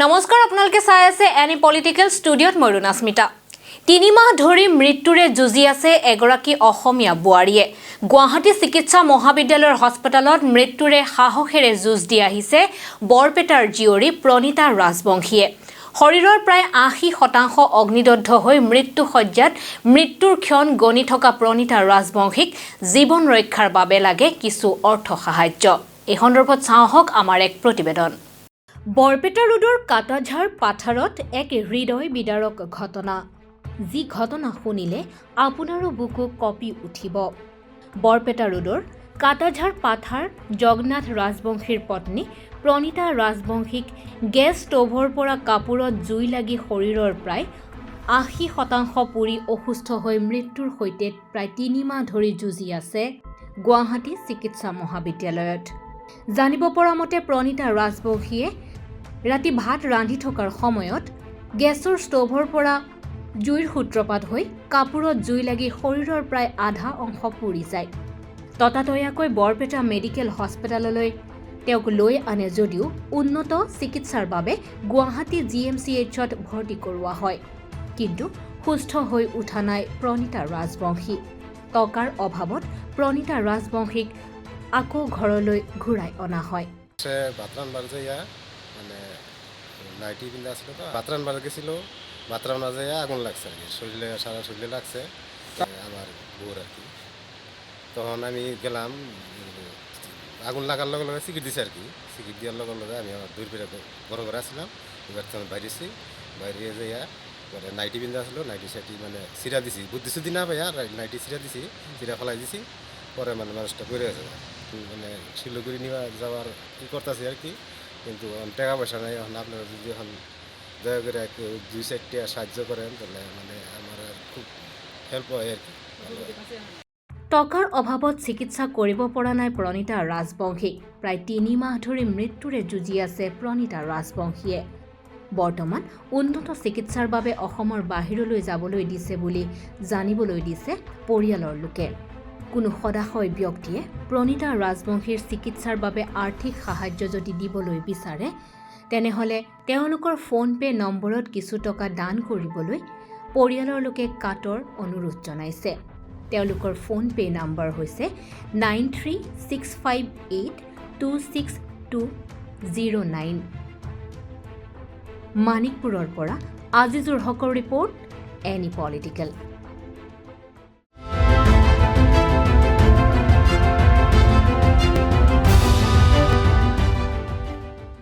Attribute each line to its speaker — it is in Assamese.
Speaker 1: নমস্কাৰ, আপোনালোকে চাই আছে এনি পলিটিকেল ষ্টুডিঅ'ত মই ৰুণাস্মিতা। ৩ মাহ ধৰি মৃত্যুৰে যুঁজি আছে এগৰাকী অসমীয়া বোৱাৰীয়ে। গুৱাহাটী চিকিৎসা মহাবিদ্যালয়ৰ হস্পিটেলত মৃত্যুৰে সাহসেৰে যুঁজ দি আহিছে বৰপেটাৰ জীয়ৰী প্ৰণীতা ৰাজবংশীয়ে। শৰীৰৰ প্ৰায় ৮০% অগ্নিদগ্ধ হৈ মৃত্যুসজ্জাত মৃত্যুৰ ক্ষণ গণি থকা প্ৰণীতা ৰাজবংশীক জীৱন ৰক্ষাৰ বাবে লাগে কিছু অৰ্থ সাহায্য। এই সন্দৰ্ভত চাওক আমাৰ এক প্ৰতিবেদন। বৰপেটা ৰোডৰ কাটাঝাৰ পাথাৰত এক হৃদয় বিদাৰক ঘটনা, যি ঘটনা শুনিলে আপোনাৰো বুকু কঁপি উঠিব। বৰপেটা ৰোডৰ কাটাঝাৰ পাথাৰ জগন্নাথ ৰাজবংশীৰ পত্নী প্ৰণীতা ৰাজবংশীক গেছ ষ্টোভৰ পৰা কাপোৰত জুই লাগি শৰীৰৰ প্ৰায় ৮০% পুৰি অসুস্থ হৈ মৃত্যুৰ সৈতে প্ৰায় ৩ মাহ ধৰি যুঁজি আছে গুৱাহাটী চিকিৎসা মহাবিদ্যালয়ত। জানিব পৰা মতে প্ৰণীতা ৰাজবংশীয়ে ৰাতি ভাত ৰান্ধি থকাৰ সময়ত গেছৰ ষ্টোভৰ পৰা জুইৰ সূত্ৰপাত হৈ কাপোৰত জুই লাগি শৰীৰৰ প্ৰায় আধা অংশ পুৰি যায়। ততাতৈয়াকৈ বৰপেটা মেডিকেল হস্পিটেললৈ তেওঁক লৈ আনে যদিও উন্নত চিকিৎসাৰ বাবে গুৱাহাটী GMCHত ভৰ্তি কৰোৱা হয়, কিন্তু সুস্থ হৈ উঠা নাই প্ৰণীতা ৰাজবংশী। টকাৰ অভাৱত প্ৰণীতা ৰাজবংশীক আকৌ ঘৰলৈ ঘূৰাই অনা হয়।
Speaker 2: মানে নাইটি পিন্ধা ছিল তো বাথরান বার গেছিল, বাথরান মাঝে আগুন লাগছে আর কি, শরীরে সারা শরীরে লাগছে আমার বউর আর কি। তখন আমি গেলাম, আগুন লাগার লগে লগে সিকিট দিছে আর কি। সিকিট দেওয়ার লগে লগে আমি আমার দূর পেরে ঘর ঘরে আসছিলাম, এবার তখন বাইরেছি, বাইরে যাইয়া পরে নাইটি পিন্ধা ছিল, নাইটি সাইটি মানে সিরা দিছি, বুদ্ধি সুদ্ধি না পাইয়া নাইটি সিরা দিছি, সিরা ফেলাই দিছি। পরে মানে মানুষটা পড়ে গেছে, মানে শিলিগুড়ি নিয়ে যাওয়ার ই করতেছি আর কি, কিন্তু টাকা পয়সা নাই। এখন আপনারা যদি এখন দয়া করে 2-4 টাকা সাহায্য করেন তাহলে মানে আমার খুব হেল্প হয় আর কি।
Speaker 1: টকাৰ অভাৱত চিকিৎসা কৰিব পৰা নাই প্ৰণীতা ৰাজবংশীক। প্ৰায় ৩ মাহ ধৰি মৃত্যুৰে যুঁজি আছে প্ৰণীতা ৰাজবংশীয়ে। বৰ্তমান উন্নত চিকিৎসাৰ বাবে অসমৰ বাহিৰলৈ যাবলৈ দিছে বুলি জানিবলৈ দিছে পৰিয়ালৰ লোকে। কোনো সদাশয় ব্যক্তিয়ে প্ৰণীতা ৰাজবংশীৰ চিকিৎসাৰ বাবে আৰ্থিক সাহায্য যদি দিবলৈ বিচাৰে তেনেহ'লে তেওঁলোকৰ ফোনপে' নম্বৰত কিছু টকা দান কৰিবলৈ পৰিয়ালৰ লোকে কাটৰ অনুৰোধ জনাইছে। তেওঁলোকৰ ফোনপে' নম্বৰ হৈছে 9365826209। মানিকপুৰৰ পৰা আজিজুৰ হকৰ ৰিপৰ্ট, এনি পলিটিকেল।